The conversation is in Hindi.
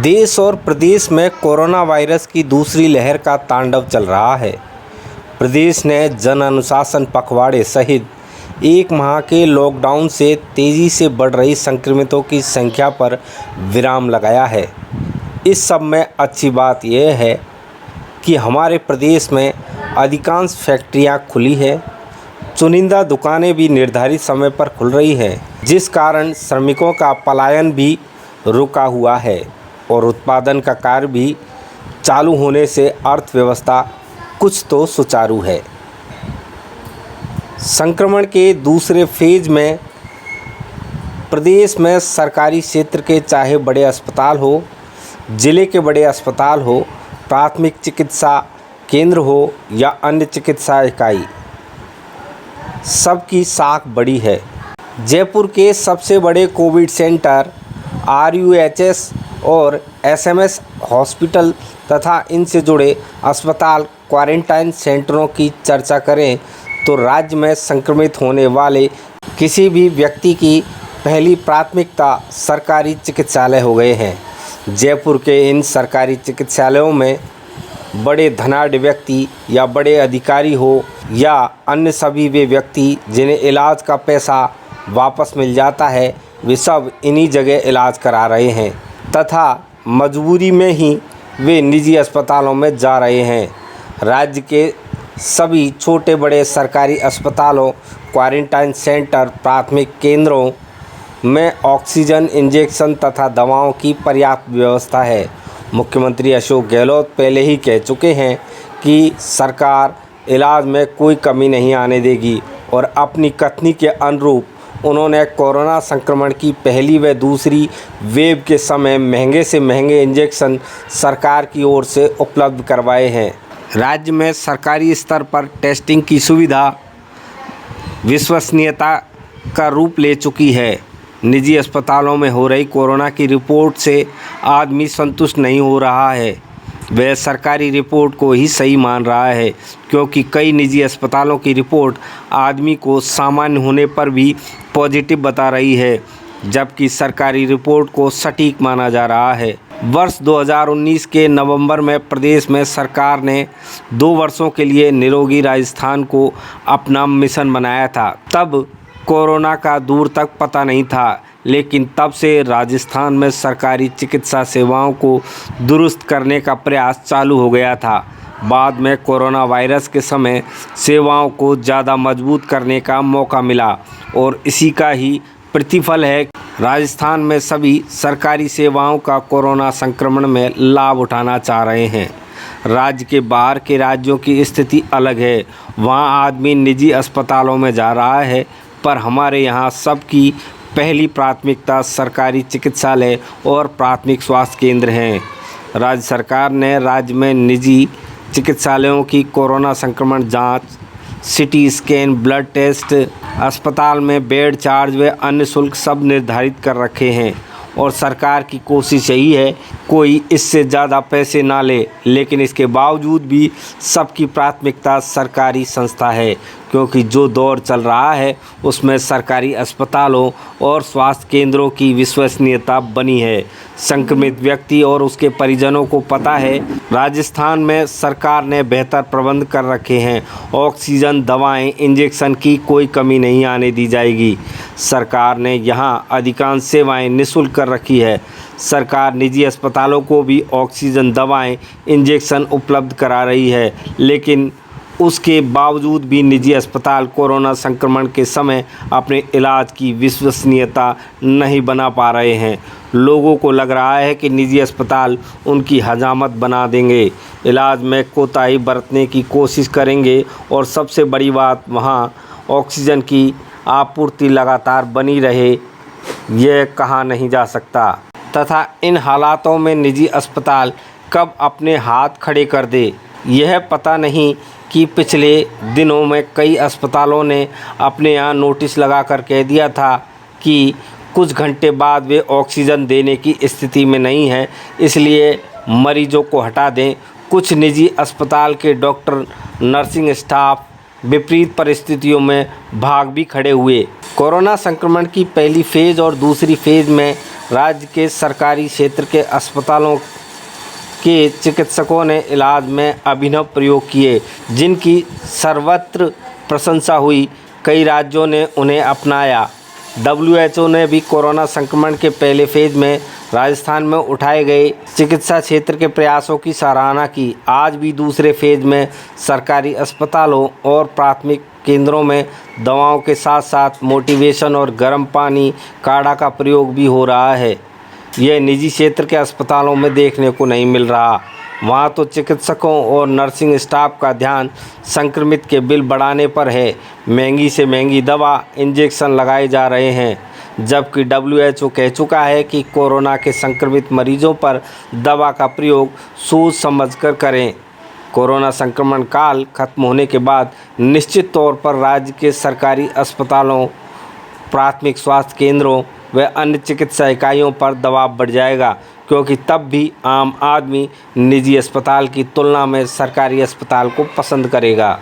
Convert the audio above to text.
देश और प्रदेश में कोरोना वायरस की दूसरी लहर का तांडव चल रहा है। प्रदेश ने जन अनुशासन पखवाड़े सहित एक माह के लॉकडाउन से तेज़ी से बढ़ रही संक्रमितों की संख्या पर विराम लगाया है। इस सब में अच्छी बात यह है कि हमारे प्रदेश में अधिकांश फैक्ट्रियां खुली है, चुनिंदा दुकानें भी निर्धारित समय पर खुल रही हैं, जिस कारण श्रमिकों का पलायन भी रुका हुआ है और उत्पादन का कार्य भी चालू होने से अर्थव्यवस्था कुछ तो सुचारू है। संक्रमण के दूसरे फेज में प्रदेश में सरकारी क्षेत्र के चाहे बड़े अस्पताल हो, जिले के बड़े अस्पताल हो, प्राथमिक चिकित्सा केंद्र हो या अन्य चिकित्सा इकाई, सबकी साख बड़ी है। जयपुर के सबसे बड़े कोविड सेंटर RUHS और SMS हॉस्पिटल तथा इनसे जुड़े अस्पताल क्वारंटाइन सेंटरों की चर्चा करें तो राज्य में संक्रमित होने वाले किसी भी व्यक्ति की पहली प्राथमिकता सरकारी चिकित्सालय हो गए हैं। जयपुर के इन सरकारी चिकित्सालयों में बड़े धनाढ्य व्यक्ति या बड़े अधिकारी हो या अन्य सभी वे व्यक्ति जिन्हें इलाज का पैसा वापस मिल जाता है, वे सब इन्हीं जगह इलाज करा रहे हैं तथा मजबूरी में ही वे निजी अस्पतालों में जा रहे हैं। राज्य के सभी छोटे बड़े सरकारी अस्पतालों, क्वारंटाइन सेंटर, प्राथमिक केंद्रों में ऑक्सीजन, इंजेक्शन तथा दवाओं की पर्याप्त व्यवस्था है। मुख्यमंत्री अशोक गहलोत पहले ही कह चुके हैं कि सरकार इलाज में कोई कमी नहीं आने देगी और अपनी कथनी के अनुरूप उन्होंने कोरोना संक्रमण की पहली व दूसरी वेव के समय महंगे से महंगे इंजेक्शन सरकार की ओर से उपलब्ध करवाए हैं। राज्य में सरकारी स्तर पर टेस्टिंग की सुविधा विश्वसनीयता का रूप ले चुकी है। निजी अस्पतालों में हो रही कोरोना की रिपोर्ट से आदमी संतुष्ट नहीं हो रहा है, वह सरकारी रिपोर्ट को ही सही मान रहा है, क्योंकि कई निजी अस्पतालों की रिपोर्ट आदमी को सामान्य होने पर भी पॉजिटिव बता रही है, जबकि सरकारी रिपोर्ट को सटीक माना जा रहा है। वर्ष 2019 के नवंबर में प्रदेश में सरकार ने 2 वर्षों के लिए निरोगी राजस्थान को अपना मिशन बनाया था। तब कोरोना का दूर तक पता नहीं था, लेकिन तब से राजस्थान में सरकारी चिकित्सा सेवाओं को दुरुस्त करने का प्रयास चालू हो गया था। बाद में कोरोना वायरस के समय सेवाओं को ज़्यादा मजबूत करने का मौका मिला और इसी का ही प्रतिफल है राजस्थान में सभी सरकारी सेवाओं का कोरोना संक्रमण में लाभ उठाना चाह रहे हैं। राज्य के बाहर के राज्यों की स्थिति अलग है, वहाँ आदमी निजी अस्पतालों में जा रहा है, पर हमारे यहाँ सबकी पहली प्राथमिकता सरकारी चिकित्सालय और प्राथमिक स्वास्थ्य केंद्र हैं। राज्य सरकार ने राज्य में निजी चिकित्सालयों की कोरोना संक्रमण जांच, CT स्कैन, ब्लड टेस्ट, अस्पताल में बेड चार्ज व अन्य शुल्क सब निर्धारित कर रखे हैं और सरकार की कोशिश यही है कोई इससे ज़्यादा पैसे ना ले, लेकिन इसके बावजूद भी सबकी प्राथमिकता सरकारी संस्था है, क्योंकि जो दौर चल रहा है उसमें सरकारी अस्पतालों और स्वास्थ्य केंद्रों की विश्वसनीयता बनी है। संक्रमित व्यक्ति और उसके परिजनों को पता है राजस्थान में सरकार ने बेहतर प्रबंध कर रखे हैं, ऑक्सीजन, दवाएं, इंजेक्शन की कोई कमी नहीं आने दी जाएगी। सरकार ने यहाँ अधिकांश सेवाएं निःशुल्क कर रखी है। सरकार निजी अस्पतालों को भी ऑक्सीजन, दवाएं, इंजेक्शन उपलब्ध करा रही है, लेकिन उसके बावजूद भी निजी अस्पताल कोरोना संक्रमण के समय अपने इलाज की विश्वसनीयता नहीं बना पा रहे हैं। लोगों को लग रहा है कि निजी अस्पताल उनकी हजामत बना देंगे, इलाज में कोताही बरतने की कोशिश करेंगे और सबसे बड़ी बात, वहाँ ऑक्सीजन की आपूर्ति लगातार बनी रहे, यह कहा नहीं जा सकता। तथा इन हालातों में निजी अस्पताल कब अपने हाथ खड़े कर दे, यह पता नहीं कि पिछले दिनों में कई अस्पतालों ने अपने यहाँ नोटिस लगा कर कह दिया था कि कुछ घंटे बाद वे ऑक्सीजन देने की स्थिति में नहीं है, इसलिए मरीजों को हटा दें। कुछ निजी अस्पताल के डॉक्टर, नर्सिंग स्टाफ विपरीत परिस्थितियों में भाग भी खड़े हुए। कोरोना संक्रमण की पहली फेज़ और दूसरी फेज़ में राज्य के सरकारी क्षेत्र के अस्पतालों के चिकित्सकों ने इलाज में अभिनव प्रयोग किए, जिनकी सर्वत्र प्रशंसा हुई। कई राज्यों ने उन्हें अपनाया। WHO ने भी कोरोना संक्रमण के पहले फेज़ में राजस्थान में उठाए गए चिकित्सा क्षेत्र के प्रयासों की सराहना की। आज भी दूसरे फेज़ में सरकारी अस्पतालों और प्राथमिक केंद्रों में दवाओं के साथ साथ मोटिवेशन और गर्म पानी काढ़ा का प्रयोग भी हो रहा है। यह निजी क्षेत्र के अस्पतालों में देखने को नहीं मिल रहा। वहाँ तो चिकित्सकों और नर्सिंग स्टाफ का ध्यान संक्रमित के बिल बढ़ाने पर है। महंगी से महंगी दवा, इंजेक्शन लगाए जा रहे हैं, जबकि WHO कह चुका है कि कोरोना के संक्रमित मरीजों पर दवा का प्रयोग सोच समझकर करें। कोरोना संक्रमण काल खत्म होने के बाद निश्चित तौर पर राज्य के सरकारी अस्पतालों, प्राथमिक स्वास्थ्य केंद्रों व अन्य चिकित्सा इकाइयों पर दबाव बढ़ जाएगा, क्योंकि तब भी आम आदमी निजी अस्पताल की तुलना में सरकारी अस्पताल को पसंद करेगा।